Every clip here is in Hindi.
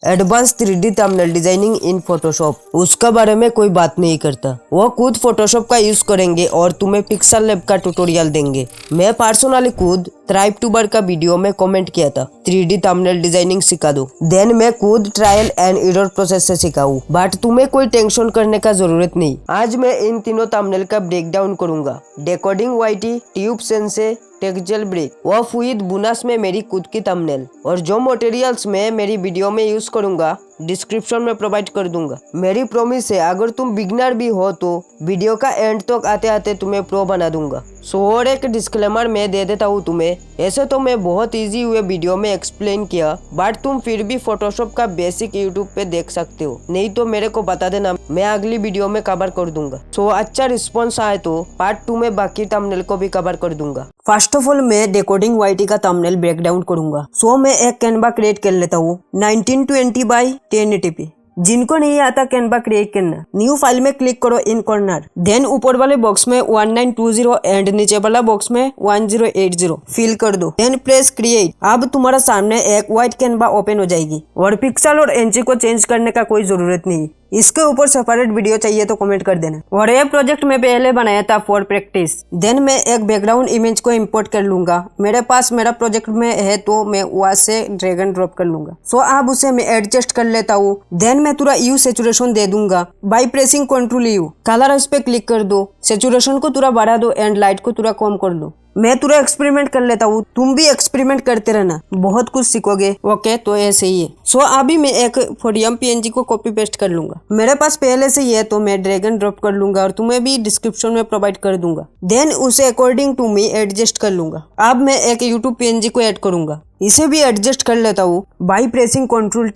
एडवांस 3D थंबनेल डिजाइनिंग इन फोटोशॉप, उसका बारे में कोई बात नहीं करता। वो खुद फोटोशॉप का यूज करेंगे और तुम्हें पिक्सल लैब का ट्यूटोरियल देंगे। मैं पर्सनली खुद थ्राइव ट्यूबर का वीडियो में कमेंट किया था 3D थंबनेल डिजाइनिंग सिखा दो। देन मैं खुद ट्रायल एंड एरर प्रोसेस से सिखाऊं, बट तुम्हें कोई टेंशन करने का जरूरत नहीं। आज मैं इन तीनों थंबनेल का ब्रेक डाउन करूंगा। डेकोडिंग वाईटी, ट्यूब सेंसे, टेक्सचर ब्रेक, वह फुइद बुनास में मेरी खुद की थंबनेल, और जो मटेरियल्स मैं मेरी वीडियो में यूज करूंगा डिस्क्रिप्शन में प्रोवाइड कर दूंगा। मेरी प्रॉमिस है, अगर तुम बिगनर भी हो तो वीडियो का एंड तक आते आते तुम्हें प्रो बना दूंगा। सो और एक डिस्क्लेमर मैं दे देता हूँ तुम्हें, ऐसे तो मैं बहुत इजी हुए वीडियो में एक्सप्लेन किया, बट तुम फिर भी फोटोशॉप का बेसिक यूट्यूब पे देख सकते हो, नहीं तो मेरे को बता देना, मैं अगली वीडियो में कवर कर दूंगा। सो अच्छा रिस्पॉन्स आए तो पार्ट 2 में बाकी थंबनेल को भी कवर कर दूंगा। फर्स्ट ऑफ ऑल मैं डेकोडिंग वाईटी का थंबनेल ब्रेक डाउन करूंगा। सो मैं एक कैनवा क्रिएट कर लेता हूँ 1920 बाई 1080p। जिनको नहीं आता कैनवा क्रिएट करना, न्यू फाइल में क्लिक करो इन कॉर्नर, देन ऊपर वाले बॉक्स में 1920 एंड नीचे वाला बॉक्स में 1080 फिल कर दो, देन प्रेस क्रिएट। अब तुम्हारा सामने एक व्हाइट कैनवा ओपन हो जाएगी और पिक्सल और इंची को चेंज करने का कोई जरूरत नहीं। इसके ऊपर सेपरेट वीडियो चाहिए तो कमेंट कर देना। और ये प्रोजेक्ट मैं पहले बनाया था फॉर प्रैक्टिस। देन मैं एक बैकग्राउंड इमेज को इंपोर्ट कर लूंगा, मेरे पास मेरा प्रोजेक्ट में है तो मैं वहां से ड्रैग एंड ड्रॉप कर लूंगा। सो अब उसे मैं एडजस्ट कर लेता हूँ। देन मैं थोड़ा यू सेचुरेशन दे दूंगा by pressing control you. Colour इस पे क्लिक कर दो, सेचुरेशन को थोड़ा बढ़ा दो एंड लाइट को थोड़ा कम कर दो। मैं पूरा एक्सपेरिमेंट कर लेता हूँ, तुम भी एक्सपेरिमेंट करते रहना, बहुत कुछ सीखोगे। ओके, तो ऐसे ही है। सो अभी मैं एक फोडियम पीएनजी को कॉपी पेस्ट कर लूंगा, मेरे पास पहले से ही है तो मैं ड्रैग एंड ड्रॉप कर लूंगा और तुम्हें भी डिस्क्रिप्शन में प्रोवाइड कर दूंगा। देन उसे अकॉर्डिंग टू मी एडजस्ट कर लूंगा। अब मैं एक यूट्यूब पीएनजी को ऐड करूंगा, इसे भी एडजस्ट कर लेता हूँ by pressing control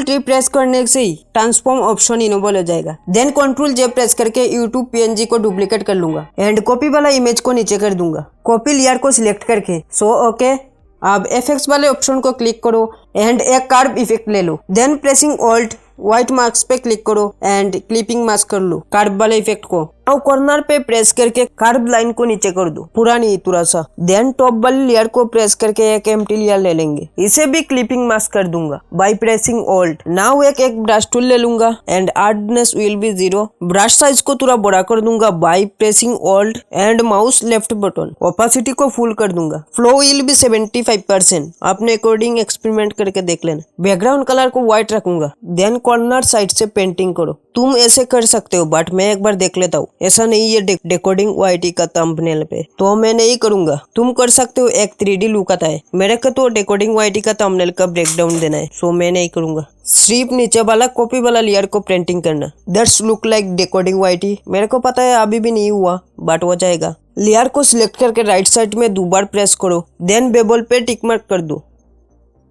T press करने से ही ट्रांसफॉर्म ऑप्शन इनेबल हो जाएगा। देन कंट्रोल जे प्रेस करके यूट्यूब पीएनजी को डुप्लीकेट कर लूंगा एंड कॉपी वाला इमेज को नीचे कर दूंगा, कॉपी लेयर को सिलेक्ट करके। सो ओके, अब एफएक्स वाले ऑप्शन को क्लिक करो एंड एक कर्व इफेक्ट ले लो। Then pressing alt white marks पे क्लिक करो एंड क्लिपिंग मास्क कर लो कर्व वाले इफेक्ट को। अब कॉर्नर पे प्रेस करके कर्व लाइन को नीचे कर दो, पूरा नहीं थोड़ा सा। देन टॉप वाली लेयर को प्रेस करके एक एम्प्टी लेयर ले लेंगे, इसे भी क्लिपिंग मास्क कर दूंगा बाय प्रेसिंग ऑल्ट। नाउ एक ब्रश टूल ले लूंगा and hardness will be 0। Brush size को थोड़ा बड़ा कर दूंगा by pressing alt and mouse left button. Opacity को फुल कर दूंगा। फ्लो विल बी 75%, अपने अकॉर्डिंग एक्सपेरिमेंट करके देख लेना। बैकग्राउंड कलर को व्हाइट रखूंगा। देन कॉर्नर साइड से पेंटिंग करो, तुम ऐसे कर सकते हो बट मैं एक बार देख लेता हूँ। ऐसा नहीं है डेकोडिंग वाईटी का थंबनेल पे, तो मैं नहीं करूंगा, तुम कर सकते हो। एक 3D लुक आता है, मेरे को तो डेकोडिंग वाईटी का थंबनेल का ब्रेकडाउन देना है, सो मैं नहीं करूंगा। सिर्फ नीचे वाला कॉपी वाला लेयर को प्रिंटिंग करना, that's look like decoding YT. मेरे को पता है अभी भी नहीं हुआ बट हो जाएगा। लेयर को सिलेक्ट करके राइट साइड में 2 बार प्रेस करो, देन बेबल पे टिक मार्क कर दो।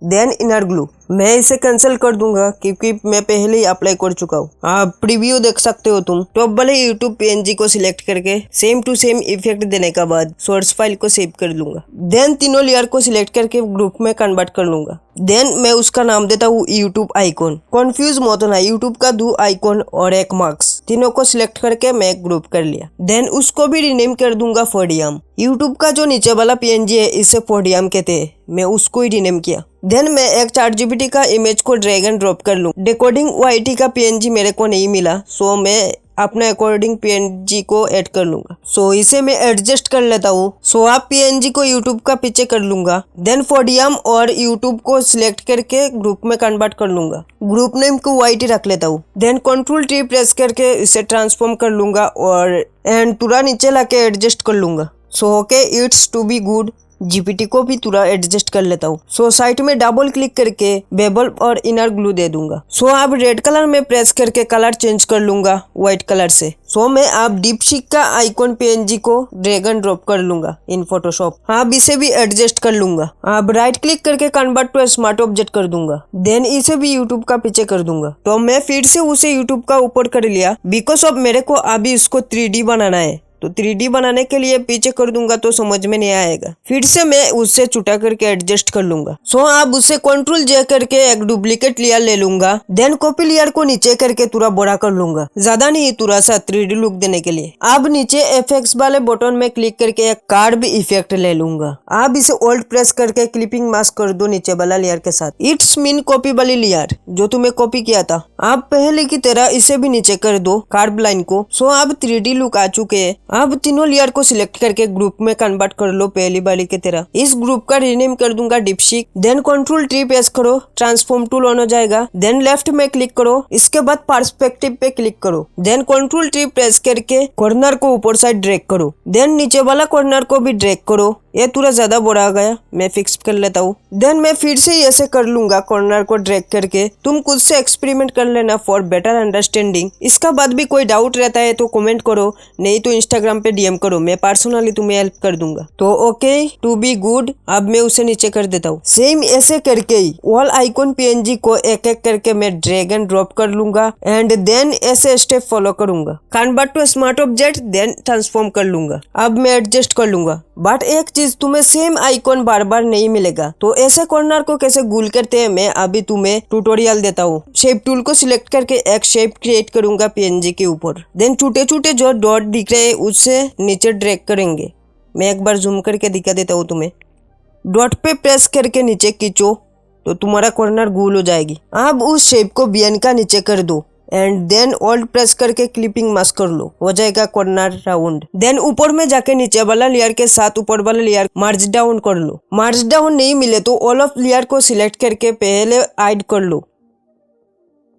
देन इनर ग्लू मैं इसे कैंसिल कर दूंगा क्योंकि मैं पहले ही अप्लाई कर चुका हूँ। आप प्रीव्यू देख सकते हो तुम। टॉप वाले यूट्यूब पीएनजी को सिलेक्ट करके सेम टू सेम इफेक्ट देने के बाद सोर्स फाइल को सेव कर लूंगा। देन तीनों लेयर को सिलेक्ट करके ग्रुप में कन्वर्ट कर लूंगा। देन मैं उसका नाम देता हूँ यूट्यूब आइकॉन। कंफ्यूज मत होना, यूट्यूब का 2 आइकॉन और एक मार्क्स, तीनों को सिलेक्ट करके मैं एक ग्रुप कर लिया। देन उसको भी रीनेम कर दूंगा फोडियम। यूट्यूब का जो नीचे वाला पीएनजी है इसे फोडियम कहते हैं, मैं उसको ही रीनेम किया। देन मैं एक ChatGPT का इमेज को ड्रैग एंड ड्रॉप कर लूं। डेकोडिंग वाईटी का पीएनजी मेरे को नहीं मिला, सो मैं अपने अकॉर्डिंग पीएनजी को ऐड कर लूंगा। सो इसे मैं एडजस्ट कर लेता हूँ। सो आप पीएनजी को यूट्यूब का पीछे कर लूंगा। देन फोडियम और यूट्यूब को सिलेक्ट करके ग्रुप में कन्वर्ट कर लूंगा। ग्रुप नेम को वाईटी रख लेता हूँ। देन कंट्रोल टी प्रेस करके इसे ट्रांसफॉर्म कर लूंगा और एंड पूरा नीचे लाके एडजस्ट कर लूंगा। So okay, it's to be good. GPT को भी थोड़ा एडजस्ट कर लेता हूँ। सो साइड में डबल क्लिक करके बेबल और इनर ग्लू दे दूंगा। सो अब रेड कलर में प्रेस करके कलर चेंज कर लूंगा व्हाइट कलर से। सो मैं अब डीपसीक का आइकॉन पीएनजी को ड्रैग एंड ड्रॉप कर लूंगा इन फोटोशॉप। अब इसे भी एडजस्ट कर लूंगा। अब राइट क्लिक करके कन्वर्ट टू स्मार्ट ऑब्जेक्ट कर दूंगा। देन इसे भी यूट्यूब का पीछे कर दूंगा। तो मैं फिर से उसे यूट्यूब का ऊपर कर लिया बिकॉज ऑफ मेरे को अभी इसको 3D बनाना है। तो 3D बनाने के लिए पीछे कर दूंगा तो समझ में नहीं आएगा। फिर से मैं उससे छुटा करके एडजस्ट कर लूंगा। सो अब उससे कंट्रोल जे करके एक डुप्लीकेट लेयर ले लूंगा। देन कॉपी लेयर को नीचे करके थोड़ा बड़ा कर लूंगा, ज्यादा नहीं, थोड़ा सा 3D लुक देने के लिए। अब नीचे एफएक्स वाले बटन में क्लिक करके एक कार्व इफेक्ट ले लूंगा। अब इसे ओल्ड प्रेस करके क्लिपिंग मास्क कर दो नीचे वाला लेयर के साथ। इट्स मीन कॉपी वाली लेयर जो तुम्हें कॉपी किया था। अब पहले की तरह इसे भी नीचे कर दो कार्व लाइन को। सो अब 3D लुक आ चुके हैं। अब तीनों लेयर को सिलेक्ट करके ग्रुप में कन्वर्ट कर लो पहली वाली की तरह। इस ग्रुप का रीनेम कर दूंगा डिपशिक। देन कंट्रोल ट्री प्रेस करो, ट्रांसफॉर्म टूल ऑन हो जाएगा। देन लेफ्ट में क्लिक करो, इसके बाद पर्सपेक्टिव पे क्लिक करो। देन कंट्रोल ट्री प्रेस करके कॉर्नर को ऊपर साइड ड्रैग करो। देन नीचे वाला कॉर्नर को भी ड्रैग करो। ये थोड़ा ज्यादा बड़ा आ गया, मैं फिक्स कर लेता हूँ। देन मैं फिर से ऐसे कर लूंगा कॉर्नर को ड्रैग करके। तुम खुद से एक्सपेरिमेंट कर लेना फॉर बेटर अंडरस्टैंडिंग। इसका बाद भी कोई डाउट रहता है तो कमेंट करो, नहीं तो इंस्टाग्राम पे डीएम करो, मैं पर्सनली तुम्हें हेल्प कर दूंगा। तो ओके, टू बी गुड। अब मैं उसे नीचे कर देता हूँ। सेम ऐसे करके ही ऑल आइकॉन पीएनजी को एक एक करके मैं ड्रैग एंड ड्रॉप कर लूंगा एंड देन ऐसे स्टेप फॉलो करूंगा। Convert to smart object, then transform कर लूंगा। अब मैं एडजस्ट कर लूंगा। बट एक चीज, तुम्हें सेम आइकॉन बार बार नहीं मिलेगा, तो ऐसे कॉर्नर को कैसे गुल करते हैं मैं अभी तुम्हें ट्यूटोरियल देता हूँ। शेप टूल को सिलेक्ट करके एक शेप क्रिएट करूंगा पीएनजी के ऊपर। देन छोटे छोटे जो डॉट दिख रहे हैं उससे नीचे ड्रैग करेंगे। मैं एक बार जूम करके दिखा देता हूँ तुम्हें। डॉट पे प्रेस करके नीचे खींचो तो तुम्हारा कॉर्नर गुल हो जाएगी। अब उस शेप को बीएन का नीचे कर दो एंड देन ऑल्ट प्रेस करके क्लिपिंग मास्क कर लो, हो जाएगा कॉर्नर राउंड। देन ऊपर में जाके नीचे वाला लेयर के साथ ऊपर वाला लेयर मार्ज डाउन कर लो। मार्ज डाउन नहीं मिले तो ऑल ऑफ लेयर को सिलेक्ट करके पहले हाइड कर लो,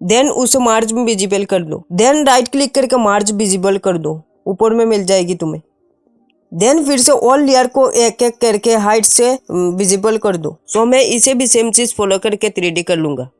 देन उसे मार्ज में विजिबल कर लो। देन राइट क्लिक करके मार्ज विजिबल कर दो, ऊपर में मिल जाएगी तुम्हें। देन फिर से ऑल लेयर को एक एक करके हाइट से विजिबल कर दो। सो मैं इसे भी सेम चीज फॉलो करके 3D कर लूंगा।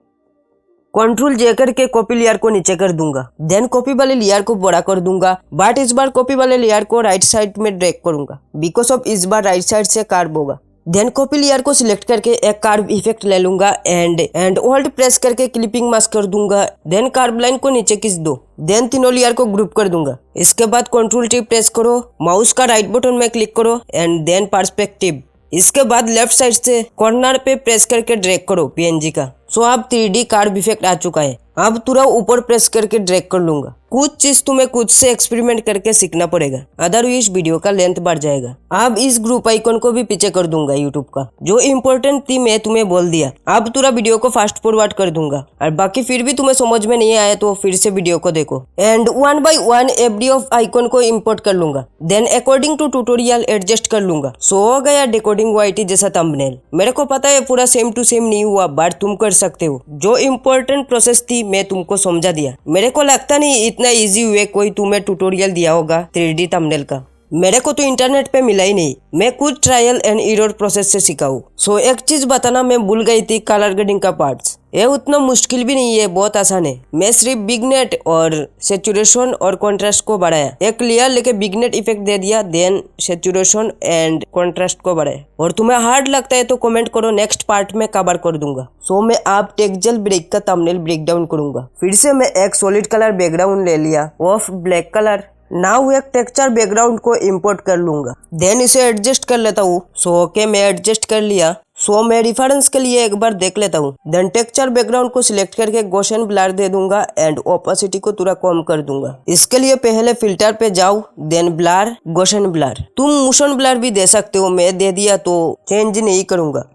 कंट्रोल जे करके कॉपी लेयर को नीचे कर दूंगा। देन कॉपी वाले लेयर को बड़ा कर दूंगा, बट इस बार कॉपी वाले लेयर को राइट साइड में ड्रैग करूंगा बिकॉज ऑफ इस बार राइट साइड से कार्व होगा। देन कॉपी लेयर को सिलेक्ट करके एक कार्व इफेक्ट ले लूंगा एंड होल्ड प्रेस करके क्लिपिंग मास्क कर दूंगा। देन कार्व लाइन को नीचे खींच दो। देन तीनों लेयर को ग्रुप कर दूंगा। इसके बाद कंट्रोल टी प्रेस करो, माउस का राइट बटन में क्लिक करो एंड देन पर्सपेक्टिव। इसके बाद लेफ्ट साइड से कॉर्नर पे प्रेस करके ड्रैग करो पीएनजी का। सो अब 3D कार्व इफेक्ट आ चुका है। अब पूरा ऊपर प्रेस करके ड्रैग कर लूंगा। कुछ चीज तुम्हें खुद से एक्सपेरिमेंट करके सीखना पड़ेगा, अदरवाइज वीडियो का लेंथ बढ़ जाएगा। अब इस ग्रुप आइकन को भी पीछे कर दूंगा यूट्यूब का, जो इम्पोर्टेंट थी मैं तुम्हें बोल दिया। अब पूरा वीडियो को फास्ट फॉरवर्ड कर दूंगा और बाकी फिर भी तुम्हें समझ में नहीं आया तो फिर से वीडियो को देखो। And 1 by 1 FD of icon को इम्पोर्ट कर लूंगा। Then according to tutorial adjust कर लूंगा। सो हो गया डेकोडिंग वाइटी जैसा थंबनेल। मेरे को पता है पूरा सेम टू सेम नहीं हुआ, बट तुम कर सकते हो। जो इम्पोर्टेंट प्रोसेस थी मैं तुमको समझा दिया। मेरे को लगता नहीं इतना इजी हुए कोई तुम्हें ट्यूटोरियल दिया होगा 3D थंबनेल का। मेरे को तो इंटरनेट पे मिला ही नहीं, मैं खुद ट्रायल एंड एरर प्रोसेस से सीखा हूँ। सो एक चीज बताना मैं भूल गई थी, कलर ग्रेडिंग का पार्ट्स। ये उतना मुश्किल भी नहीं है, बहुत आसान है। मैं सिर्फ बिगनेट और सैचुरेशन और कॉन्ट्रास्ट को बढ़ाया, एक लेयर लेके बिगनेट इफेक्ट दे दिया, देन सैचुरेशन एंड कॉन्ट्रास्ट को बढ़ाया। और तुम्हें हार्ड लगता है तो कमेंट करो, नेक्स्ट पार्ट में कवर कर दूंगा। सो मैं आप टेक्सचर ब्रेक का थंबनेल ब्रेक डाउन करूंगा। फिर से मैं एक सॉलिड कलर बैकग्राउंड ले लिया ऑफ ब्लैक कलर। नाउ एक टेक्सचर बैकग्राउंड को इंपोर्ट कर लूंगा। देन इसे एडजस्ट कर लेता हूँ। सो ओके, मैं एडजस्ट कर लिया। सो मैं रेफरेंस के लिए एक बार देख लेता हूँ। देन टेक्सचर बैकग्राउंड को सिलेक्ट करके गॉसियन ब्लर दे दूंगा एंड ओपेसिटी को थोड़ा कम कर दूंगा। इसके लिए पहले फिल्टर पे जाओ, देन ब्लर, गॉसियन ब्लर। तुम मोशन ब्लर भी दे सकते हो, मैं दे दिया तो चेंज नहीं करूंगा,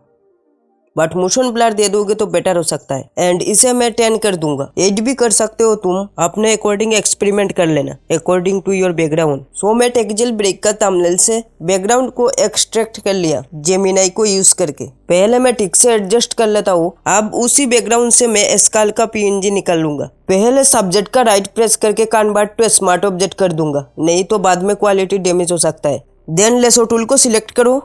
बट मोशन ब्लर दे दोगे तो बेटर हो सकता है। एंड इसे मैं 10 कर दूंगा। 8 भी कर सकते हो तुम, अपने अकॉर्डिंग एक्सपेरिमेंट कर लेना अकॉर्डिंग टू योर बैकग्राउंड। सो मैं टेक्सचर ब्रेक का थंबनेल से बैकग्राउंड को एक्सट्रैक्ट कर लिया जेमिनाई को यूज करके। पहले मैं ठीक से एडजस्ट कर लेता हूँ। अब उसी बैकग्राउंड से मैं स्केल का पीएनजी निकाल लूंगा। पहले सब्जेक्ट का राइट प्रेस करके कन्वर्ट टू स्मार्ट ऑब्जेक्ट कर दूंगा, नहीं तो बाद में क्वालिटी डैमेज हो सकता है। देन लेसो टूल को सिलेक्ट करो।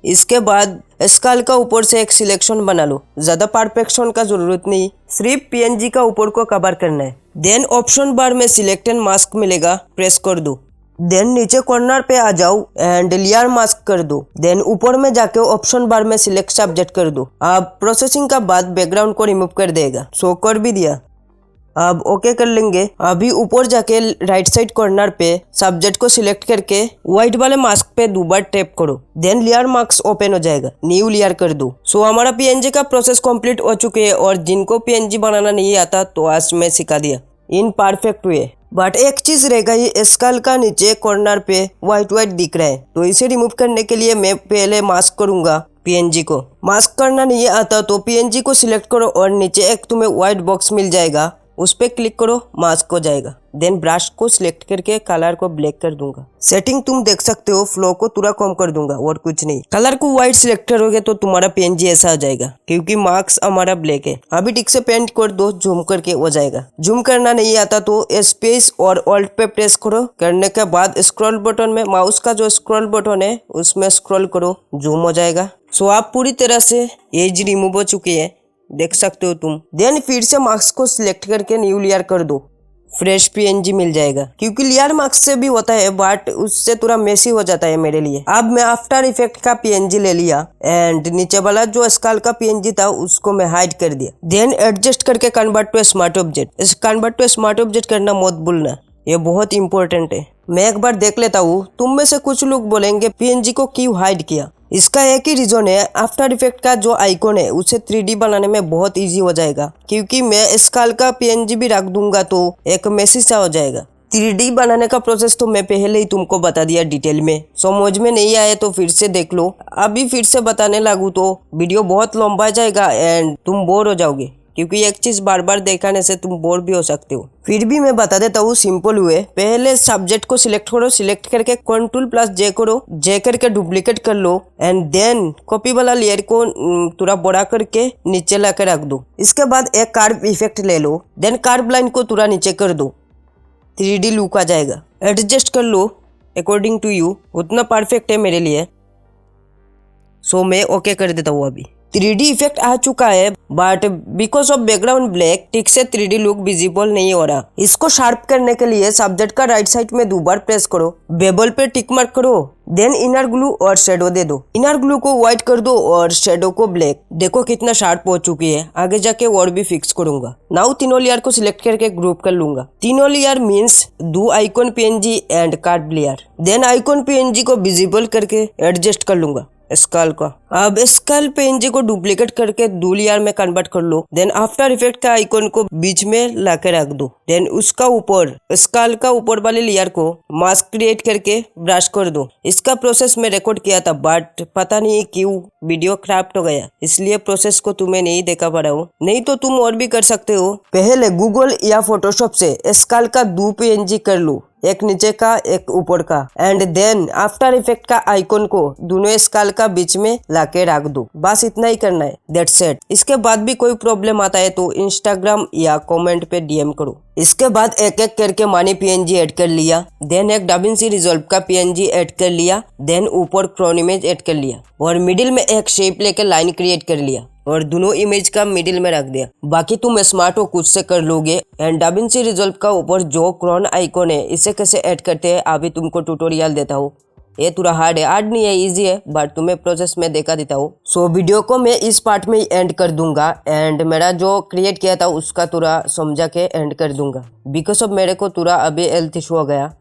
इसके बाद स्केल का ऊपर से एक सिलेक्शन बना लो, ज्यादा परफेक्शन का जरूरत नहीं, सिर्फ पीएनजी का ऊपर को कवर करना है। देन ऑप्शन बार में सिलेक्ट एंड मास्क मिलेगा, प्रेस कर दो। देन नीचे कॉर्नर पे आ जाओ एंड लेयर मास्क कर दो। देन ऊपर में जाके ऑप्शन बार में सिलेक्ट सब्जेक्ट कर दो। अब प्रोसेसिंग का बाद बैकग्राउंड को रिमूव कर देगा। सो कर भी दिया। अब ओके कर लेंगे। अभी ऊपर जाके राइट साइड कॉर्नर पे सब्जेक्ट को सिलेक्ट करके व्हाइट वाले मास्क पे 2 बार टैप करो, देन लेयर मास्क ओपन हो जाएगा, न्यू लेयर कर दो। सो हमारा पीएनजी का प्रोसेस कंप्लीट हो चुके हैं और जिनको पीएनजी बनाना नहीं आता तो आज मैं सिखा दिया इन परफेक्ट वे। बट एक चीज रह गई, स्कल का नीचे कॉर्नर पे व्हाइट दिख रहा है, तो इसे रिमूव करने के लिए मैं पहले मास्क करूंगा पीएनजी को। मास्क करना नहीं आता तो पीएनजी को सिलेक्ट करो और नीचे एक तुम्हें व्हाइट बॉक्स मिल जाएगा, उस पर क्लिक करो, मास्क हो जाएगा। देन ब्रश को सिलेक्ट करके कलर को ब्लैक कर दूंगा। सेटिंग तुम देख सकते हो, फ्लो को थोड़ा कम कर दूंगा और कुछ नहीं। कलर को व्हाइट सिलेक्ट करोगे तो तुम्हारा पीएनजी ऐसा हो जाएगा, क्योंकि मार्क्स हमारा ब्लैक है। अभी ठीक से पेंट कर दो, जूम करके हो जाएगा। जूम करना नहीं आता तो स्पेस और ऑल्ट पे प्रेस करो। करने के बाद स्क्रॉल बटन में माउस का जो स्क्रॉल बटन है उसमें स्क्रॉल करो, जूम हो जाएगा। सो आप पूरी तरह से एज रिमूव हो चुकी है, देख सकते हो तुम। देन फिर से मार्क्स को सिलेक्ट करके न्यू लेयर कर दो, फ्रेश पीएनजी मिल जाएगा। क्योंकि लेयर मार्क्स से भी होता है बट उससे थोड़ा मेसी हो जाता है मेरे लिए। अब मैं आफ्टर इफेक्ट का पीएनजी ले लिया एंड नीचे वाला जो स्कल का पीएनजी था उसको मैं हाइड कर दिया। देन एडजस्ट करके कन्वर्ट टू स्मार्ट ऑब्जेक्ट। इस कन्वर्ट टू स्मार्ट ऑब्जेक्ट करना मत भूलना, ये बहुत इंपॉर्टेंट है। मैं एक बार देख लेता हूँ, तुम में से कुछ लोग बोलेंगे पीएनजी को क्यों हाइड किया। इसका एक ही रीजन है, आफ्टर इफेक्ट का जो आइकॉन है उसे 3D बनाने में बहुत इजी हो जाएगा। क्योंकि मैं स्कल का पीएनजी भी रख दूंगा तो एक मैसेज सा हो जाएगा। 3D बनाने का प्रोसेस तो मैं पहले ही तुमको बता दिया डिटेल में, समझ में नहीं आए तो फिर से देख लो। अभी फिर से बताने लागू तो वीडियो बहुत लंबा जाएगा एंड तुम बोर हो जाओगे, क्योंकि एक चीज बार बार दिखाने से तुम बोर भी हो सकते हो। फिर भी मैं बता देता हूँ सिंपल हुए। पहले सब्जेक्ट को सिलेक्ट करो, सिलेक्ट करके Ctrl+J करो, J करके डुप्लीकेट कर लो एंड देन कॉपी वाला लेयर को थोड़ा बड़ा करके नीचे लाकर रख दो। इसके बाद एक कर्व इफेक्ट ले लो, देन कर्व लाइन को थोड़ा नीचे कर दो, 3D लुक आ जाएगा। एडजस्ट कर लो अकॉर्डिंग टू यू, उतना परफेक्ट है मेरे लिए। सो मैं ओके कर देता हूँ। अभी 3D इफेक्ट आ चुका है but because of background black ठीक से 3D लुक विजिबल नहीं हो रहा। इसको शार्प करने के लिए सब्जेक्ट का राइट साइड में 2 बार प्रेस करो, बेबल पे टिक मार्क करो, देन इनर ग्लू और शेडो दे दो। इनर ग्लू को व्हाइट कर दो और शेडो को ब्लैक। देखो कितना शार्प हो चुकी है, आगे जाके और भी फिक्स करूंगा। नाउ तीनों लेयर को सिलेक्ट करके ग्रुप कर लूंगा। तीनों लेयर मीन्स दो icon PNG and card layer. Then icon PNG को विजिबल करके एडजस्ट कर लूंगा स्कल का। अब स्कल पीएनजी को डुप्लीकेट करके 2 लेयर में कन्वर्ट कर लो। देन आफ्टर इफेक्ट का आइकॉन को बीच में लाके रख दो। देन उसका ऊपर स्कल का ऊपर वाले लेयर को मास्क क्रिएट करके ब्रश कर दो। इसका प्रोसेस मैं रिकॉर्ड किया था बट पता नहीं क्यों वीडियो खराब हो गया, इसलिए प्रोसेस को तुम्हें नहीं देखा पा रहा हूँ। नहीं तो तुम और भी कर सकते हो। पहले गूगल या फोटोशॉप से स्कल का 2 पीएनजी कर लो, एक नीचे का एक ऊपर का, एंड देन आफ्टर इफेक्ट का आइकॉन को दोनों स्कल का बीच में लाके रख दो। बस इतना ही करना है, दैट्स इट। इसके बाद भी कोई प्रॉब्लम आता है तो इंस्टाग्राम या कमेंट पे डीएम करो। इसके बाद एक एक करके मानी पीएनजी ऐड कर लिया, देन एक DaVinci Resolve का पीएनजी ऐड कर लिया, देन ऊपर क्रोन इमेज ऐड कर लिया और मिडिल में एक शेप लेकर लाइन क्रिएट कर लिया और दोनों इमेज का मिडिल में रख दिया। बाकी तुम स्मार्ट हो खुद से कर लोगे। एंड DaVinci Resolve का ऊपर जो क्रोन आइकॉन है इसे कैसे ऐड करते हैं अभी तुमको ट्यूटोरियल देता हूँ। ये थोड़ा हार्ड है, हार्ड नहीं है, इजी है, बट तुम्हें प्रोसेस में देखा देता हूँ। सो वीडियो को मैं इस पार्ट में एंड कर दूंगा एंड मेरा जो क्रिएट किया था उसका थोड़ा समझा के एंड कर दूंगा, बिकॉज ऑफ मेरे को थोड़ा अभी हेल्थ इशू हो गया।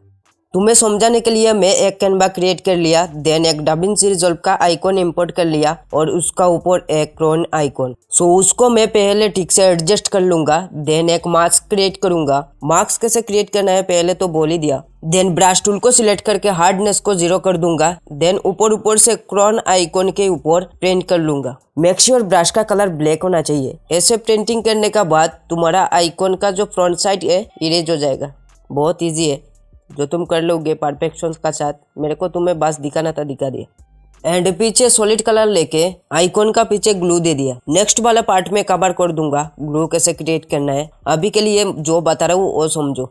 तुम्हें समझाने के लिए मैं एक कैनवा क्रिएट कर लिया, देन एक DaVinci Resolve का आइकॉन इंपोर्ट कर लिया और उसका ऊपर एक क्रोन आइकॉन। सो उसको मैं पहले ठीक से एडजस्ट कर लूंगा, देन एक मास्क क्रिएट करूंगा। मास्क कैसे क्रिएट करना है पहले तो बोल ही दिया। देन ब्रश टूल को सिलेक्ट करके हार्डनेस को 0 कर दूंगा, देन ऊपर से क्रोन आइकॉन के ऊपर पेंट कर लूंगा। मेक श्योर ब्रश का कलर ब्लैक होना चाहिए। ऐसे पेंटिंग करने का बाद तुम्हारा आइकॉन का जो फ्रंट साइड है इरेज हो जाएगा। बहुत ईजी है, जो तुम कर लोगे परफेक्शन का साथ। मेरे को तुम्हें बस दिखाना था, दिखा दिया। एंड पीछे सॉलिड कलर लेके आइकॉन का पीछे ग्लू दे दिया। नेक्स्ट वाला पार्ट में कवर कर दूंगा ग्लू कैसे क्रिएट करना है। अभी के लिए जो बता रहा हूँ वो समझो।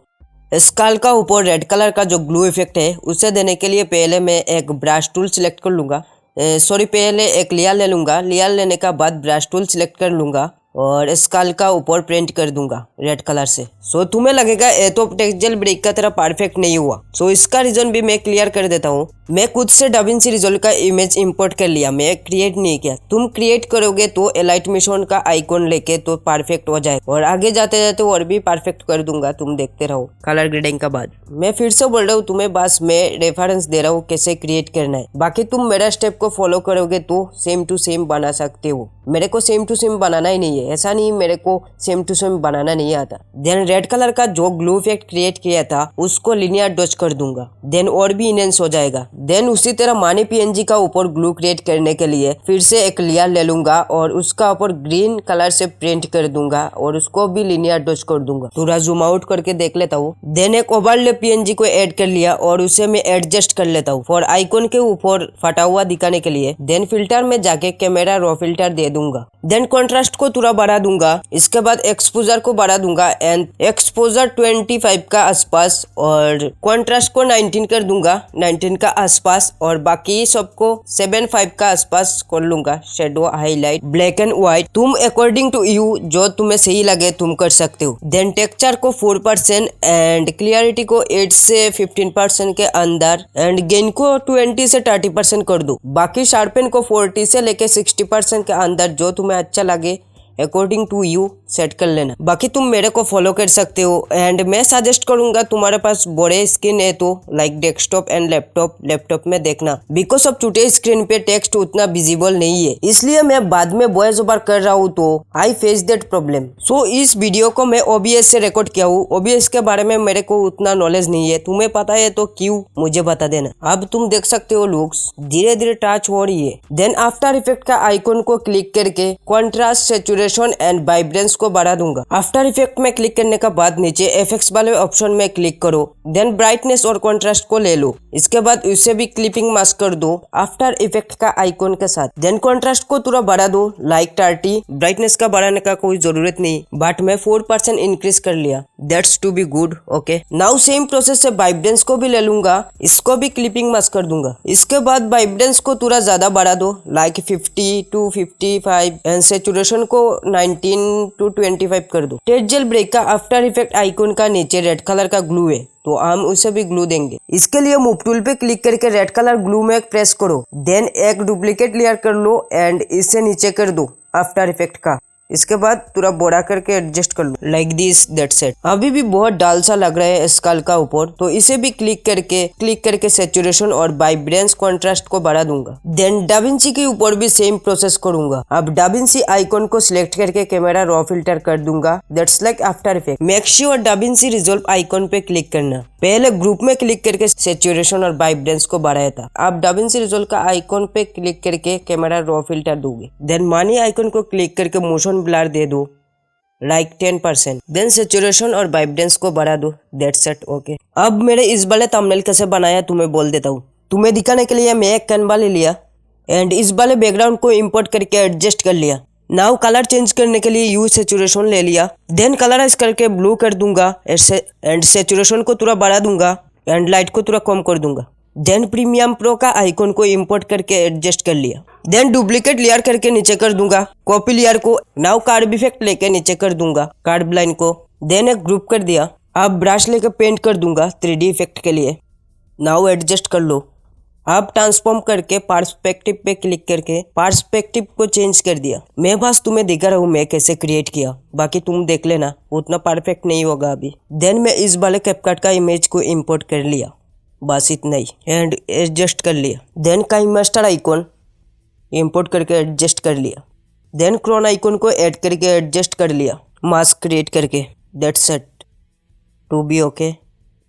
स्कल का ऊपर रेड कलर का जो ग्लू इफेक्ट है उसे देने के लिए पहले मैं एक ब्रश टूल सिलेक्ट कर लूंगा। पहले एक लेयर ले लूंगा। लेयर लेने का बाद ब्रश टूल सिलेक्ट कर लूंगा और स्कल का ऊपर पेंट कर दूंगा रेड कलर से। सो तुम्हें लगेगा ये तो टेक्सचर ब्रेक का तरह परफेक्ट नहीं हुआ। सो इसका रीजन भी मैं क्लियर कर देता हूँ। मैं खुद से डाविंसी रिजॉल्व का इमेज इंपोर्ट कर लिया, मैं क्रिएट नहीं किया। तुम क्रिएट करोगे तो एलाइट मिशन का आइकॉन लेके तो परफेक्ट हो जाए, और आगे जाते जाते और भी परफेक्ट कर दूंगा, तुम देखते रहो कलर ग्रेडिंग का बाद। मैं फिर से बोल रहा हूँ तुम्हें, बस मैं रेफरेंस दे रहा हूँ कैसे क्रिएट करना है। बाकी तुम मेरा स्टेप को फॉलो करोगे तो सेम टू सेम बना सकते हो। मेरे को सेम टू सेम बनाना ही नहीं है, ऐसा नहीं मेरे को सेम टू सेम बनाना नहीं आता। देन रेड कलर का जो ग्लू इफेक्ट क्रिएट किया था उसको लिनियर डॉच कर दूंगा, देन और भी इनहेंस हो जाएगा। देन उसी तरह मानी पीएनजी का ऊपर ग्लू क्रिएट करने के लिए फिर से एक लेयर ले लूंगा और उसका ऊपर ग्रीन कलर से प्रिंट कर दूंगा और उसको भी लिनियर डॉच कर दूंगा। थोड़ा जूम आउट करके देख लेता हूँ। देन एक ओवरले पीएनजी को ऐड कर लिया और उसे मैं एडजस्ट कर लेता हूँ फॉर आइकॉन के ऊपर फटा हुआ दिखाने के लिए। देन फिल्टर में जाके कैमरा रॉ फिल्टर दे दूंगा। देन कॉन्ट्रास्ट को थोड़ा बढ़ा दूंगा। इसके बाद एक्सपोजर को बढ़ा दूंगा एंड एक्सपोजर 25 का आसपास और कॉन्ट्रास्ट को 19 कर दूंगा, 19 का आसपास, और बाकी सबको 7.5 का आसपास कर लूंगा। Shadow highlight black and white तुम अकॉर्डिंग टू यू जो तुम्हें सही लगे तुम कर सकते हो। देन टेक्सचर को 4% एंड क्लियरिटी को 8 से 15% के अंदर एंड गेन को 20 से 30% कर दो। बाकी शार्पन को 40 से लेके 60% के अंदर जो तुम्हें अच्छा लगे अकॉर्डिंग टू यू सेट कर लेना। बाकी तुम मेरे को फॉलो कर सकते हो एंड मैं सजेस्ट करूंगा तुम्हारे पास बड़े स्क्रीन है तो लाइक डेस्कटॉप एंड लैपटॉप में देखना, बिकॉज अब छोटे स्क्रीन पे टेक्स्ट उतना विजिबल नहीं है, इसलिए मैं बाद में वॉइस ओवर कर रहा हूँ तो आई फेस दैट प्रॉब्लम। सो इस वीडियो को मैं OBS से रिकॉर्ड किया हूँ। OBS के बारे में मेरे को उतना नॉलेज नहीं है, तुम्हें पता है तो क्यों मुझे बता देना। अब तुम देख सकते हो लुक्स धीरे धीरे टच हो रही है। देन आफ्टर इफेक्ट का आइकॉन को क्लिक करके कॉन्ट्रास्ट, सैचुरेशन एंड वाइब्रेंस को बढ़ा दूंगा। आफ्टर इफेक्ट में क्लिक करने का बाद नीचे एफएक्स वाले ऑप्शन में क्लिक करो। देन ब्राइटनेस और कॉन्ट्रास्ट को ले लो। इसके बाद उसे भी क्लिपिंग मास्क कर दो आफ्टर इफेक्ट का आइकॉन के साथ। देन कॉन्ट्रास्ट को थोड़ा बढ़ा दो लाइक 30। ब्राइटनेस का बढ़ाने का कोई जरूरत नहीं, बट मैं 4% इंक्रीज कर लिया। That's to be good. Okay, now same process से वाइब्रेंस को भी ले लूंगा, इसको भी क्लिपिंग मास्क कर दूंगा। इसके बाद वाइब्रेंस को थोड़ा ज्यादा बढ़ा दो लाइक 50 to 55 एंड सैचुरेशन को 19 to 25 कर दो। टेस्ट जेल ब्रेक का आफ्टर इफेक्ट आइकॉन का नीचे रेड कलर का ग्लू है तो हम उसे भी ग्लू देंगे। इसके लिए मूव टूल पे क्लिक करके रेड कलर ग्लू में प्रेस करो। देन एक डुप्लीकेट लेयर कर लो एंड इसे नीचे कर दो आफ्टर इफेक्ट का। इसके बाद पूरा बड़ा करके एडजस्ट कर लो लाइक दिस, दैट्स इट। अभी भी बहुत डाल सा लग रहा है स्कल का ऊपर, तो इसे भी क्लिक करके सैचुरेशन और वाइब्रेंस कॉन्ट्रास्ट को बढ़ा दूंगा। देन डाविंसी के ऊपर भी सेम प्रोसेस करूंगा। अब डाविंसी आइकॉन को सिलेक्ट करके कैमरा रॉ फिल्टर कर दूंगा। That's like after effect. Make sure DaVinci resolve icon पे क्लिक करना। पहले ग्रुप में क्लिक करके सैचुरेशन और वाइब्रेंस को बढ़ाया था। आप डाविंसी रिजॉल्व का आइकॉन पे क्लिक करके कैमरा रॉ फिल्टर दोगे। देन मानी आइकॉन को क्लिक करके मोशन ब्लर दे दो लाइक 10%। देन सैचुरेशन और वाइब्रेंस को बढ़ा दो। That's it. ओके, अब मेरे इस वाले थंबनेल कैसे बनाया तुम्हें बोल देता हूँ। तुम्हें दिखाने के लिए मैं एक कैनवा ले लिया एंड इस वाले बैकग्राउंड को इंपोर्ट करके एडजस्ट कर लिया। नाउ कलर चेंज करने के लिए यू सैचुरेशन ले लिया। देन कलराइज करके ब्लू कर दूंगा एंड सैचुरेशन को थोड़ा बढ़ा दूंगा एंड लाइट को थोड़ा कम कर दूंगा। देन प्रीमियम प्रो का आइकॉन को इंपोर्ट करके एडजस्ट कर लिया। देन डुप्लीकेट लेयर करके नीचे कर दूंगा कॉपी लेयर को। नाउ कार्ड इफेक्ट लेके नीचे कर दूंगा कार्ड लाइन को। देन एक ग्रुप कर दिया। अब ब्रश लेके पेंट कर दूंगा 3D इफेक्ट के लिए। नाउ एडजस्ट कर लो। अब ट्रांसफॉर्म करके पर्सपेक्टिव पे क्लिक करके पर्सपेक्टिव को चेंज कर दिया। मैं बस तुम्हें दिखा रहा हूँ मैं कैसे क्रिएट किया, बाकी तुम देख लेना, उतना परफेक्ट नहीं होगा अभी। देन मैं इस वाले कैपकट का इमेज को इंपोर्ट कर लिया, बस इतना ही, एंड एडजस्ट कर लिया। Then KineMaster icon import करके एडजस्ट कर लिया। देन क्रोन आइकॉन को ऐड करके एडजस्ट कर लिया मास्क क्रिएट करके। That's it to be okay.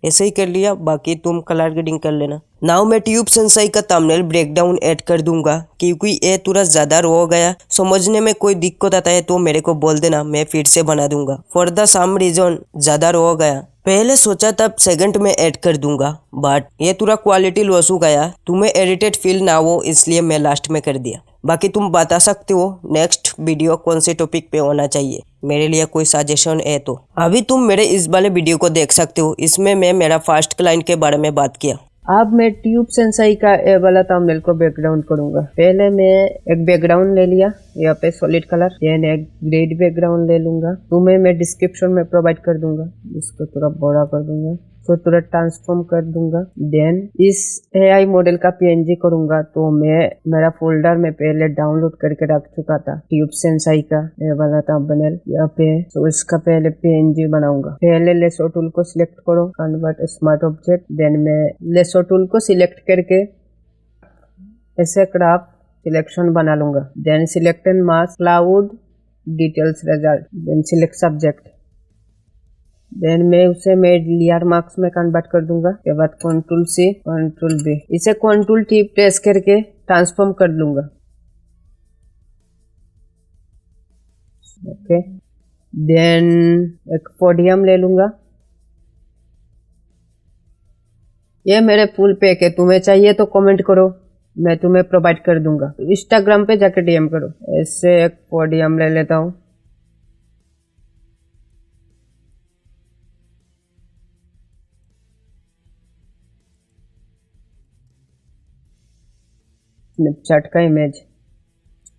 ऐसे ही कर लिया, बाकी तुम कलर ग्रेडिंग कर लेना। नाउ मैं ट्यूब सेंसाई का थंबनेल ब्रेकडाउन ऐड कर दूंगा क्योंकि ये थोड़ा ज्यादा रो हो गया। समझने में कोई दिक्कत आता है तो मेरे को बोल देना, मैं फिर से बना दूंगा। फॉर द सम रीजन ज्यादा रो हो गया। पहले सोचा था सेकंड में ऐड कर दूंगा, बट ये थोड़ा क्वालिटी लॉस हो गया, तुम्हें एडिटेड फील ना हो इसलिए मैं लास्ट में कर दिया। बाकी तुम बता सकते हो नेक्स्ट वीडियो कौन से टॉपिक पे होना चाहिए, मेरे लिए कोई सजेशन है तो। अभी तुम मेरे इस वाले वीडियो को देख सकते हो, इसमें मैं मेरा फर्स्ट क्लाइंट के बारे में बात किया। अब मैं ट्यूब सेंसाई का ए वाला थंबनेल को बैकग्राउंड करूंगा। पहले मैं एक बैकग्राउंड ले लिया, यहाँ पे सॉलिड कलर, देन एक ग्रेड बैकग्राउंड ले लूंगा। तुम्हें मैं डिस्क्रिप्शन में प्रोवाइड कर दूंगा, इसको थोड़ा बड़ा कर दूंगा इसको तुरंत ट्रांसफॉर्म कर दूंगा। देन इस एआई मॉडल का पीएनजी करूंगा, तो मैं मेरा फोल्डर में पहले डाउनलोड करके रख चुका था ट्यूब सेंसाई का ये वाला थंबनेल यहाँ पे। तो इसका पहले पीएनजी बनाऊंगा। पहले लेसो टूल को सिलेक्ट करो, कन्वर्ट स्मार्ट ऑब्जेक्ट। देन मैं लेसो टूल को सिलेक्ट करके ऐसे क्राफ्ट सिलेक्शन बना लूंगा। Then select and mask cloud details result, then select subject. Then मैं उसे लेयर मार्क्स में कन्वर्ट कर दूंगा। उसके बाद कंट्रोल C कंट्रोल V, इसे कंट्रोल T प्रेस करके ट्रांसफॉर्म कर लूंगा। ओके, देन एक पोडियम ले लूंगा। ये मेरे फुल पैक है, तुम्हें चाहिए तो कमेंट करो, मैं तुम्हें प्रोवाइड कर दूंगा। इंस्टाग्राम पे जाके डीएम करो। इससे एक पोडियम ले लेता हूँ। स्नैपचैट का इमेज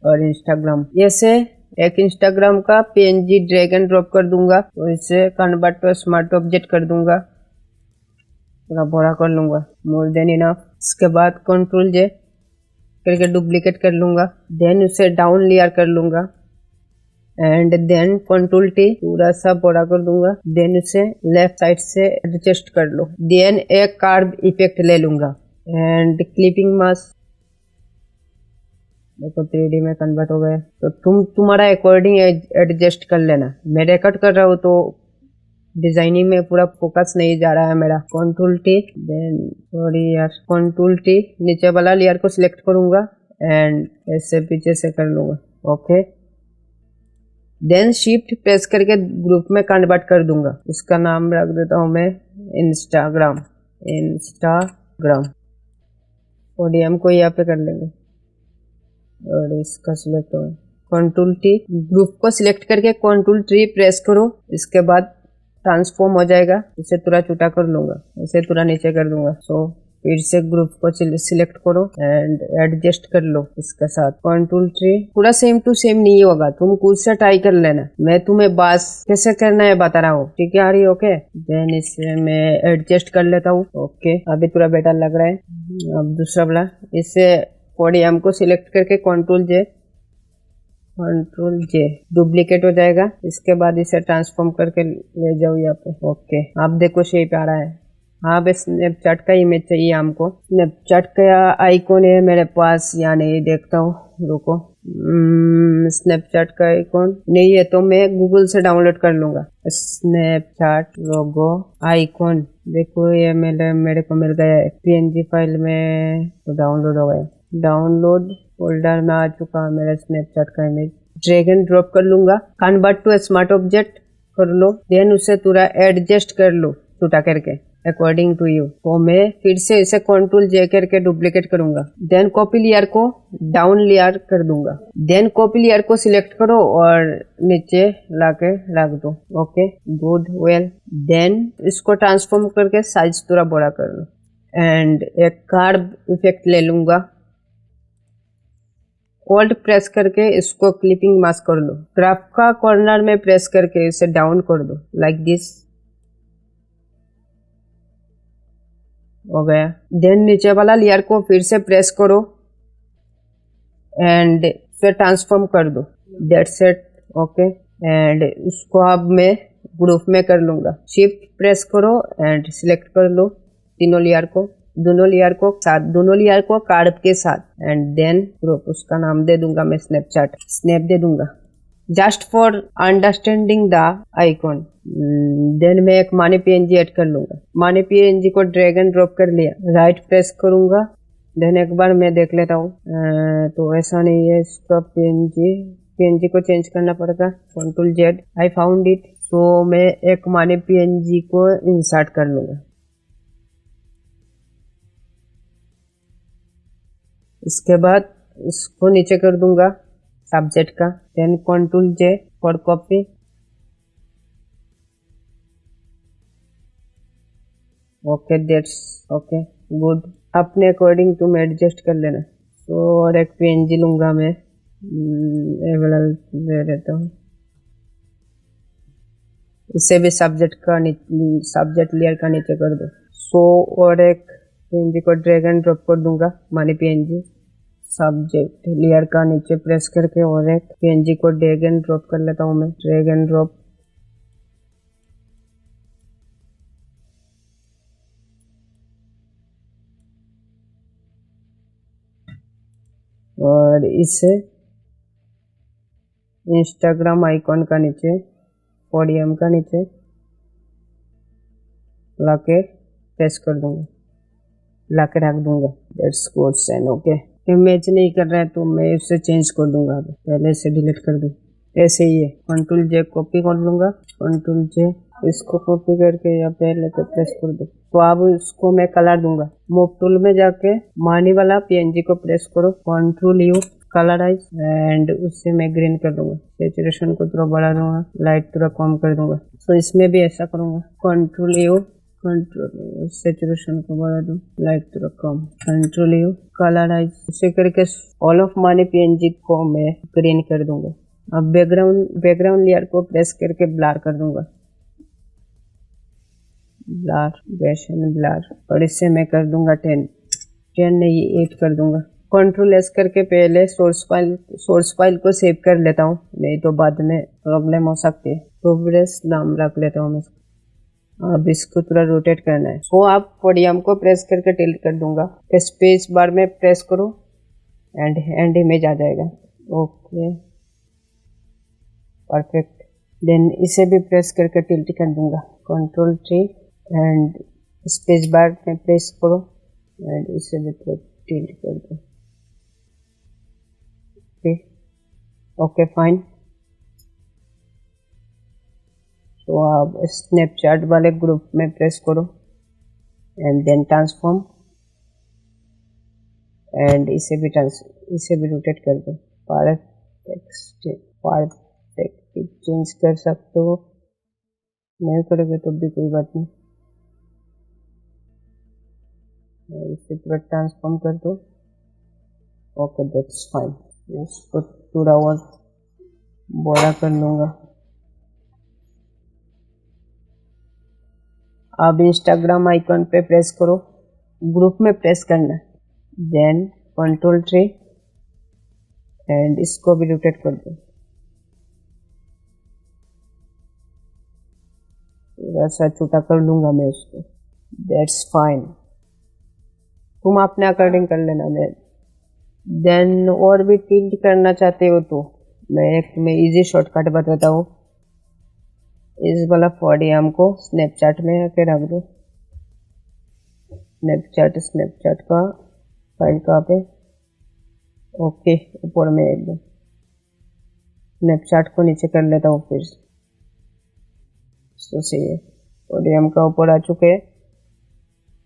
और इंस्टाग्राम, ऐसे एक इंस्टाग्राम का पीएनजी ड्रैग एंड ड्रॉप कर दूंगा। तो इसे कन्वर्ट टू स्मार्ट ऑब्जेक्ट कर दूंगा, पूरा बड़ा कर लूंगा, मोर देन इनफ। इसके बाद कंट्रोल J करके डुप्लीकेट कर लूंगा। देन उसे डाउन लेयर कर लूंगा एंड देन कंट्रोल T पूरा सा बड़ा कर दूंगा। देन उसे लेफ्ट साइड से एडजस्ट कर लो। देन एक कार्व इफेक्ट ले लूंगा एंड क्लिपिंग मास्क, देखो 3D में कन्वर्ट हो गया। तो तुम्हारा अकॉर्डिंग एडजस्ट कर लेना। मैं रिकॉर्ड कर रहा हूँ तो डिजाइनिंग में पूरा फोकस नहीं जा रहा है मेरा। कंट्रोल T, देन सॉरी यार, कंट्रोल T नीचे वाला लेयर को सिलेक्ट करूंगा एंड ऐसे पीछे से कर लूंगा। ओके, देन शिफ्ट प्रेस करके ग्रुप में कन्वर्ट कर दूंगा। इसका नाम रख देता हूं मैं इंस्टाग्राम। पोडियम को यहाँ पे कर लेंगे और इसका सिलेक्ट हो। कंट्रोल T, ग्रुप को सिलेक्ट करके कंट्रोल T प्रेस करो। इसके बाद ट्रांसफॉर्म हो जाएगा। इसे पूरा छोटा कर लूंगा, इसे पूरा नीचे कर दूंगा। सो फिर से ग्रुप को सिलेक्ट करो एंड एडजस्ट कर लो इसके साथ। कंट्रोल T, पूरा सेम टू सेम नहीं होगा, तुम खुद से ट्राई कर लेना। मैं तुम्हें बस कैसे करना है बता रहा हूँ, ठीक है? आ रही? ओके, देन इसे मैं एडजस्ट कर लेता हूँ। ओके, अभी पूरा बेटर लग रहा है। अब दूसरा वाला, इसे पोडियम को सिलेक्ट करके कंट्रोल J डुप्लीकेट हो जाएगा। इसके बाद इसे ट्रांसफॉर्म करके ले जाओ यहाँ पे। ओके, आप देखो शेप आ रहा है। हाँ बस स्नैपचैट का इमेज चाहिए हमको। स्नैपचैट का आइकॉन है मेरे पास या नहीं, देखता हूँ, रुको। स्नैपचैट का आइकॉन नहीं है तो मैं गूगल से डाउनलोड कर लूंगा। स्नैपचैट लोगो आइकॉन, देखो ये मेरे को मिल गया है PNG फाइल में, तो डाउनलोड हो गया। डाउनलोड फोल्डर में आ चुका है मेरा स्नैपचैट का इमेज। ड्रैग एंड ड्रॉप कर लूंगा, कन्वर्ट टू स्मार्ट ऑब्जेक्ट कर लो। देन उसे पूरा एडजस्ट कर लो छोटा करके अकॉर्डिंग टू यू। तो मैं फिर से इसे कंट्रोल J करके डुप्लीकेट करूंगा। देन कॉपी लेयर को डाउन लेयर कर दूंगा। देन कॉपी लेयर को सिलेक्ट करो और नीचे लाके रख दो। Okay, good, well. देन इसको ट्रांसफॉर्म करके साइज थोड़ा बड़ा कर लो एंड एक कर्व इफेक्ट ले लूंगा। Alt प्रेस करके इसको क्लिपिंग मास्क कर लो। ग्राफ का कॉर्नर में प्रेस करके इसे डाउन कर दो, लाइक दिस। हो गया। देन नीचे वाला लेयर को फिर से प्रेस करो एंड इसे ट्रांसफॉर्म कर दो। That's it. ओके, एंड इसको अब मैं ग्रुप में कर लूंगा। शिफ्ट प्रेस करो एंड सिलेक्ट कर लो तीनों लेयर को, दोनों लेयर को साथ, दोनों लेयर को कार्व के साथ एंड देन ग्रुप। उसका नाम दे दूंगा मैं स्नैपचैट, स्नैप दे दूंगा just for understanding the icon. Then मैं एक मानी PNG ऐड कर लूंगा। मानी PNG को ड्रैग एंड ड्रॉप कर लिया, राइट प्रेस करूंगा। देन एक बार मैं देख लेता हूँ, तो ऐसा नहीं है, इसका PNG को चेंज करना पड़ेगा। Control Z, I found it. तो मैं एक मानी PNG को इंसर्ट कर लूंगा। इसके बाद इसको नीचे कर दूंगा सब्जेक्ट का। Then control J for copy. Okay, that's okay, good. अपने अकॉर्डिंग तुम एडजस्ट कर लेना। तो और एक PNG लूंगा मैं, ले लेता हूँ। इसे भी सब्जेक्ट लेयर का नीचे कर दो। सो और एक पीएनजी को ड्रैग एंड ड्रॉप कर दूंगा, मानी पीएनजी सब्जेक्ट लेयर का नीचे प्रेस करके और एक पीएनजी को ड्रैग एंड ड्रॉप कर लेता हूँ मैं, ड्रैग एंड ड्रॉप। और इसे इंस्टाग्राम आइकॉन का नीचे पोडियम का नीचे लाके प्रेस कर दूंगा, लाके रख दूंगा। That's good sign. Okay, match नहीं कर रहा है तो मैं उससे चेंज कर दूंगा। अभी पहले से डिलीट कर दूँ, ऐसे ही है। कंट्रोल जे कॉपी कर लूंगा, कंट्रोल जे इसको कॉपी करके या पहले तो प्रेस कर दो। तो अब इसको मैं कलर दूंगा। मूव टूल में जाके मानी वाला पीएनजी को प्रेस करो, कंट्रोल यू कलराइज, एंड उससे मैं ग्रीन कर दूंगा। सैचुरेशन को थोड़ा बढ़ा दूंगा, लाइट थोड़ा कम कर दूंगा। तो इसमें भी ऐसा करूंगा, कंट्रोल यू सैचुरेशन को बढ़ा दूं, लाइट थोड़ा कम, कंट्रोल यू कलराइज, इसे करके ऑल ऑफ मानी पीएनजी को मैं ग्रीन कर दूंगा। अब बैकग्राउंड लेयर को प्रेस करके ब्लर कर दूंगा, ब्लर, गैश एंड ब्लर, और इससे मैं कर दूंगा 10 नहीं 8 कर दूंगा। कंट्रोल एस करके पहले सोर्स फाइल को सेव कर लेता हूँ, नहीं तो बाद में प्रॉब्लम हो सकती है। प्रोग्रेस नाम रख लेता हूँ मैं। अब इसको थोड़ा रोटेट करना है। तो आप पोडियम को प्रेस करके टिल्ट कर दूंगा, स्पेस बार में प्रेस करो एंड इमेज आ जाएगा। Okay perfect. देन इसे भी प्रेस करके टिल्ट कर दूंगा, कंट्रोल 3 एंड स्पेस बार में प्रेस करो एंड इसे भी टिल्ट कर दो। Okay fine. तो आप स्नैपचैट वाले ग्रुप में प्रेस करो एंड देन ट्रांसफॉर्म, एंड इसे भी रोटेट कर दो। परफेक्ट चेंज कर सकते हो, नहीं करोगे तो भी कोई बात नहीं। इसे पूरा ट्रांसफॉर्म कर दो। Okay that's fine. इसको थोड़ा और बड़ा कर लूंगा। अब इंस्टाग्राम आइकॉन पे प्रेस करो, ग्रुप में प्रेस करना, देन कंट्रोल 3 एंड इसको भी रोटेट कर दो। थोड़ा सा छोटा कर लूंगा मैं इसको, दैट्स फाइन। तुम अपने अकॉर्डिंग कर लेना। देन और भी टिल्ट करना चाहते हो तो मैं तुम्हें इजी शॉर्टकट बताता हूँ। इस वाला पोडियम को स्नैपचैट में आके रख दो। स्नैपचैट का फाइल कहाँ पे? ओके ऊपर में एकदम। स्नैपचैट को नीचे कर लेता हूँ फिर। तो सही है, पोडियम का ऊपर आ चुके हैं।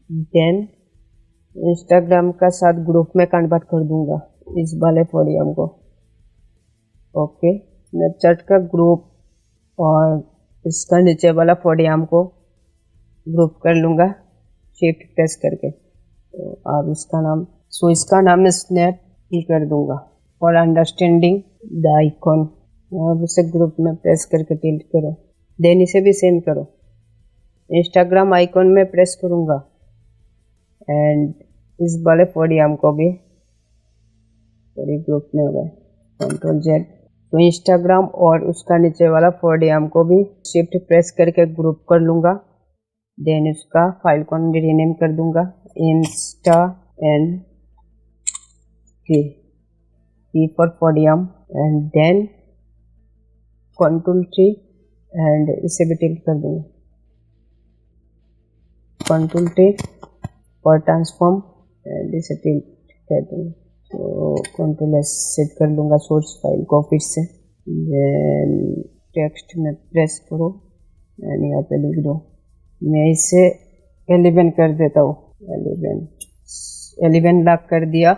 देन इंस्टाग्राम का साथ ग्रुप में कन्वर्ट कर दूंगा इस वाले पोडियम को। ओके स्नैपचैट का ग्रुप और इसका नीचे वाला पोडियम को ग्रुप कर लूंगा शिफ्ट प्रेस करके। तो अब इसका नाम मैं स्नैप ही कर दूंगा फॉर अंडरस्टैंडिंग द आइकॉन। अब इसे ग्रुप में प्रेस करके टिल्ट करो। देन इसे भी सेम करो, इंस्टाग्राम आइकॉन में प्रेस करूंगा एंड इस वाले पोडियम को भी पूरी ग्रुप में होगा, कंट्रोल जेड। तो इंस्टाग्राम और उसका नीचे वाला पोडियम को भी शिफ्ट प्रेस करके ग्रुप कर लूंगा। देन उसका फाइल को रीनेम कर दूंगा इंस्टा एन की for podium and then control 3 and इसे भी टिल्ट कर दूंगा, कंट्रोल 3 फॉर ट्रांसफॉर्म एंड इसे टिल्ट कर दूंगा। तो कंट्रोल एस सेट कर लूंगा सोर्स फाइल को फिर से। देन टेक्स्ट में प्रेस करो एंड यहाँ पे लिख दो। मैं इसे 11 कर देता हूँ, 11 लॉक कर दिया।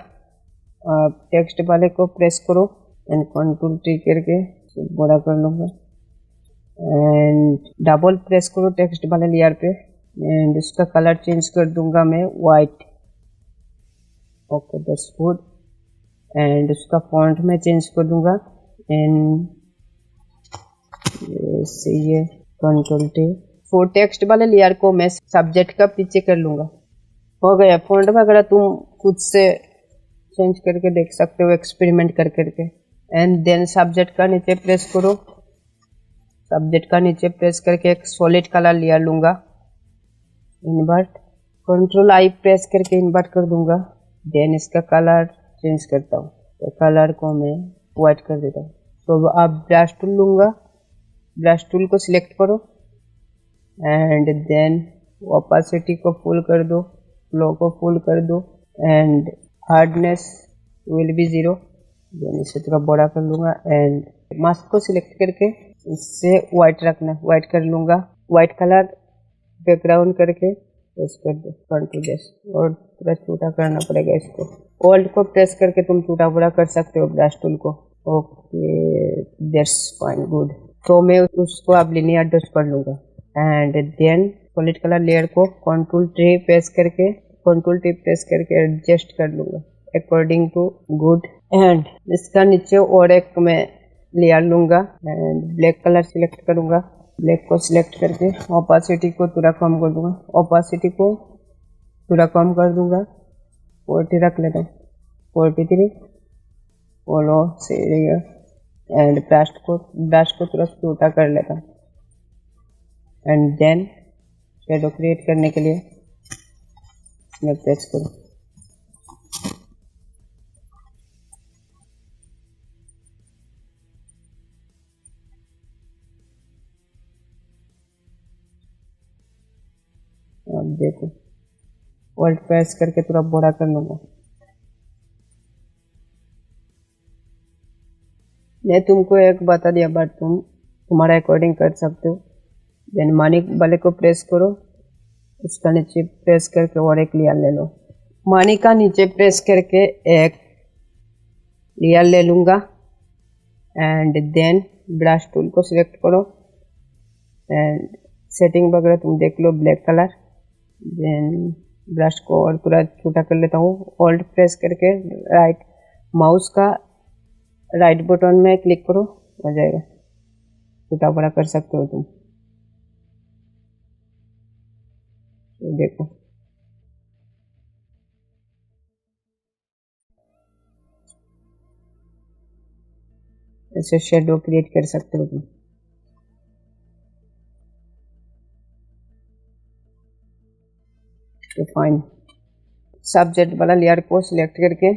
अब टेक्स्ट वाले को प्रेस करो एंड कंट्रोल 3 करके बड़ा कर लूँगा एंड डबल प्रेस करो टेक्स्ट वाले लेयर पे एंड इसका कलर चेंज कर दूंगा मैं white. Okay that's good. And उसका फॉन्ट में चेंज कर दूंगा एंड ये कंट्रोल टी। फोर टेक्स्ट वाले लेयर को मैं सब्जेक्ट का पीछे कर लूंगा। हो गया। फॉन्ट वगैरह तुम खुद से चेंज करके देख सकते हो एक्सपेरिमेंट कर करके। एंड देन सब्जेक्ट का नीचे प्रेस करो। सब्जेक्ट का नीचे प्रेस करके एक सॉलिड कलर लेयर लूंगा, इन्वर्ट। कंट्रोल आई प्रेस करके इन्वर्ट कर दूंगा। देन इसका कलर चेंज करता हूँ, तो कलर को मैं व्हाइट कर देता हूँ। तो अब ब्रश टूल लूंगा, ब्रश टूल को सिलेक्ट करो एंड देन ओपासिटी को फुल कर दो, फ्लो को फुल कर दो एंड हार्डनेस विल बी 0। देन इसे थोड़ा बड़ा कर लूंगा एंड मास्क को सिलेक्ट करके इससे व्हाइट रखना, व्हाइट कर लूंगा। व्हाइट कलर बैकग्राउंड करके प्रेस कर दो कंट्रोल और थोड़ा छोटा करना पड़ेगा इसको। ऑल्ट को प्रेस करके तुम छोटा बड़ा कर सकते हो ब्रश टूल को। Okay that's fine, good. तो मैं उसको अब लिनियर डस्ट कर लूंगा and then solid colour layer को कंट्रोल टी प्रेस करके एडजस्ट कर लूंगा अकॉर्डिंग टू गुड। एंड इसका नीचे और एक मैं लेयर लूंगा एंड ब्लैक कलर सिलेक्ट करूंगा। ब्लैक को सिलेक्ट करके ओपासिटी को थोड़ा कम कर दूंगा, ओपासिटी को थोड़ा कम कर दूंगा। 40 रख लेता हूँ, 43। फॉलो सीरियर एंड ब्रश को थोड़ा छोटा कर लेता हूँ एंड देन शेडो क्रिएट करने के लिए मैं प्रेस करूँ। अब देखो ऑल्ट प्रेस करके थोड़ा बड़ा कर लूंगा। मैं तुमको एक बता दिया, बट तुम तुम्हारा अकॉर्डिंग कर सकते हो। देन मनी वाले को प्रेस करो, उसका नीचे प्रेस करके और एक लेयर ले लो। मनी का नीचे प्रेस करके एक लेयर ले लूंगा एंड देन ब्रश टूल को सिलेक्ट करो एंड सेटिंग वगैरह तुम देख लो, ब्लैक कलर। देन ब्रश को और पूरा छोटा कर लेता हूँ। ऑल्ट प्रेस करके राइट माउस का राइट बटन में क्लिक करो, हो जाएगा। छोटा बड़ा कर सकते हो तुम। तो देखो ऐसे शेडो क्रिएट कर सकते हो तुम। तो फाइन, सब्जेक्ट वाला लेयर को सिलेक्ट करके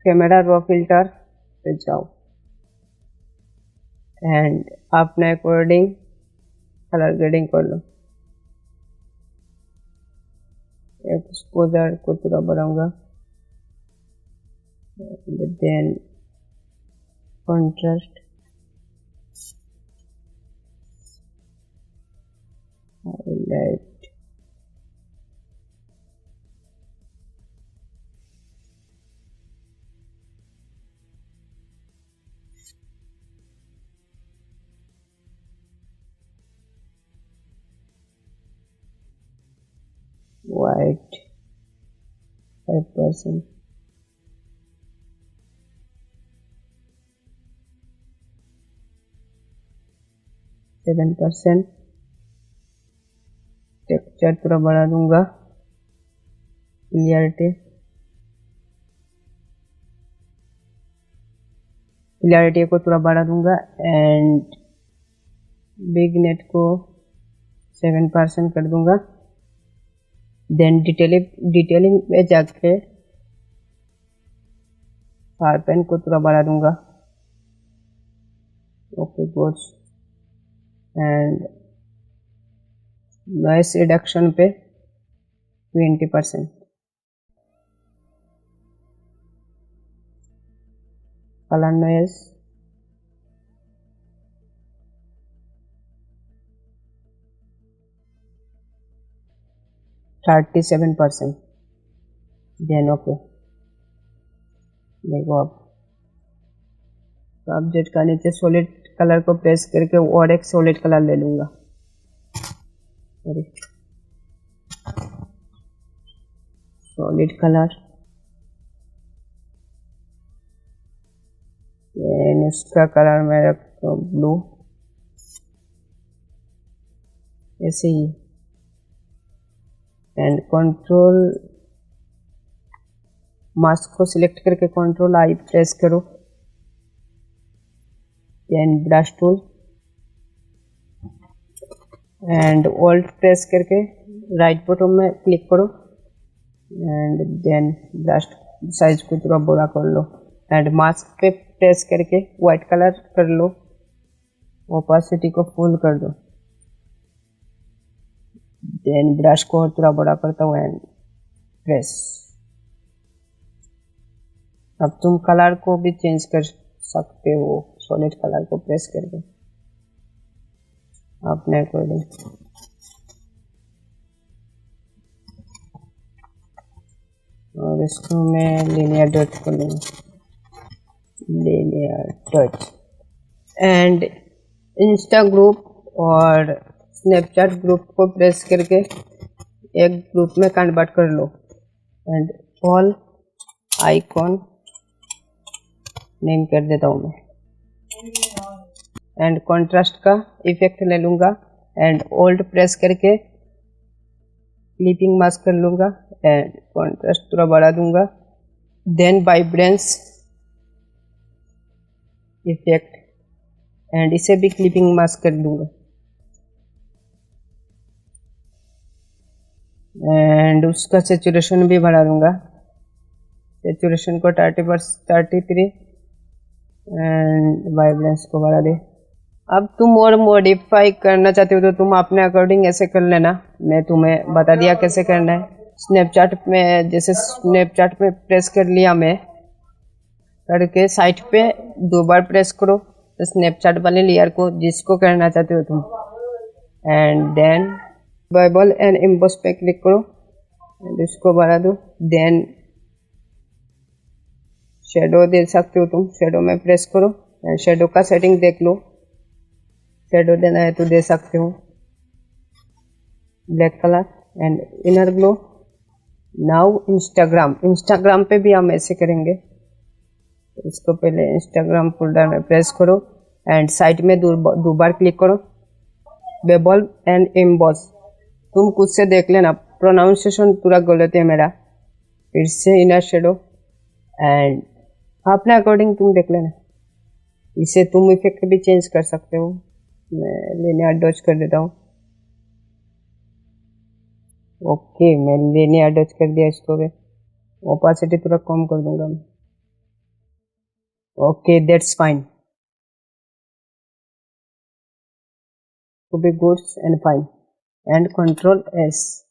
कैमरा रो फिल्टर पे जाओ एंड अपने अकॉर्डिंग कलर ग्रेडिंग कर लो। एक्सपोजर को थोड़ा बढ़ाऊंगा, then contrast highlight white 5%, texture पूरा बढ़ा दूंगा, क्लियरिटी को थोड़ा बढ़ा दूंगा एंड बिग नेट को 7% कर दूंगा। देन डिटेलिंग में जाके शार्पन को थोड़ा बढ़ा दूंगा। Okay good. And noise reduction पे 20%, कलर नॉइस 37%। Then okay. देखो अब सब्जेक्ट का नीचे सॉलिड कलर को प्रेस करके और एक सॉलिड कलर ले लूंगा। सॉलिड कलर देन उसका कलर मैं रखता हूँ ब्लू, ऐसे ही। एंड कंट्रोल मास्क को सिलेक्ट करके कंट्रोल आई प्रेस करो, then brush tool and alt press करके राइट बटन में क्लिक करो एंड देन ब्रश साइज को थोड़ा बड़ा कर लो एंड मास्क पे प्रेस करके वाइट कलर कर लो, ओपासिटी को फुल कर दो, देन ब्रश को और थोड़ा बड़ा करता हूँ एंड प्रेस। अब तुम कलर को भी चेंज कर सकते हो सॉलिड कलर को प्रेस करके अपने अकॉर्डिंग। और इसको मैं लिनियर डॉट कर लूँगा, linear dot and Insta group और स्नैपचैट ग्रुप को प्रेस करके एक ग्रुप में कन्वर्ट कर लो एंड ऑल आइकॉन नेम कर देता हूँ मैं एंड कॉन्ट्रास्ट का इफेक्ट ले लूँगा एंड ऑल्ट प्रेस करके क्लिपिंग मास्क कर लूँगा एंड कॉन्ट्रास्ट थोड़ा बढ़ा दूंगा, देन वाइब्रेंस इफेक्ट एंड इसे भी क्लिपिंग मास्क कर दूंगा एंड उसका सेचुरेशन भी बढ़ा दूंगा, सेचुरेशन को 33 एंड वाइब्रेंस को बढ़ा दे। अब तुम और मॉडिफाई करना चाहते हो तो तुम अपने अकॉर्डिंग ऐसे कर लेना, मैं तुम्हें बता दिया कैसे करना है। स्नैपचैट में जैसे स्नैपचैट में प्रेस कर लिया मैं करके साइड पे 2 बार प्रेस करो स्नैपचैट वाले लेयर को जिसको करना चाहते हो तुम and then bevel and emboss पे क्लिक करो एंड इसको बढ़ा दो, देन शेडो दे सकते हो तुम, शेडो में प्रेस करो एंड शेडो का सेटिंग देख लो, शेडो देना है तो दे सकते हो, black colour and inner glow. Now Instagram पे भी हम ऐसे करेंगे, इसको पहले इंस्टाग्राम फोल्डर में प्रेस करो एंड साइड में 2 बार क्लिक करो, बेबल एंड एम्बॉस, तुम खुद से देख लेना प्रोनाउंसिएशन पूरा गलत है मेरा, फिर से इनर शेडो एंड अपने अकॉर्डिंग तुम देख लेना, इसे तुम इफेक्ट भी चेंज कर सकते हो, मैं लिनियर डॉच कर देता हूँ। ओके मैं लिनियर डॉच कर दिया, इसको भी ओपासिटी थोड़ा कम कर दूंगा मैं। Okay that's fine, to be good and fine and control S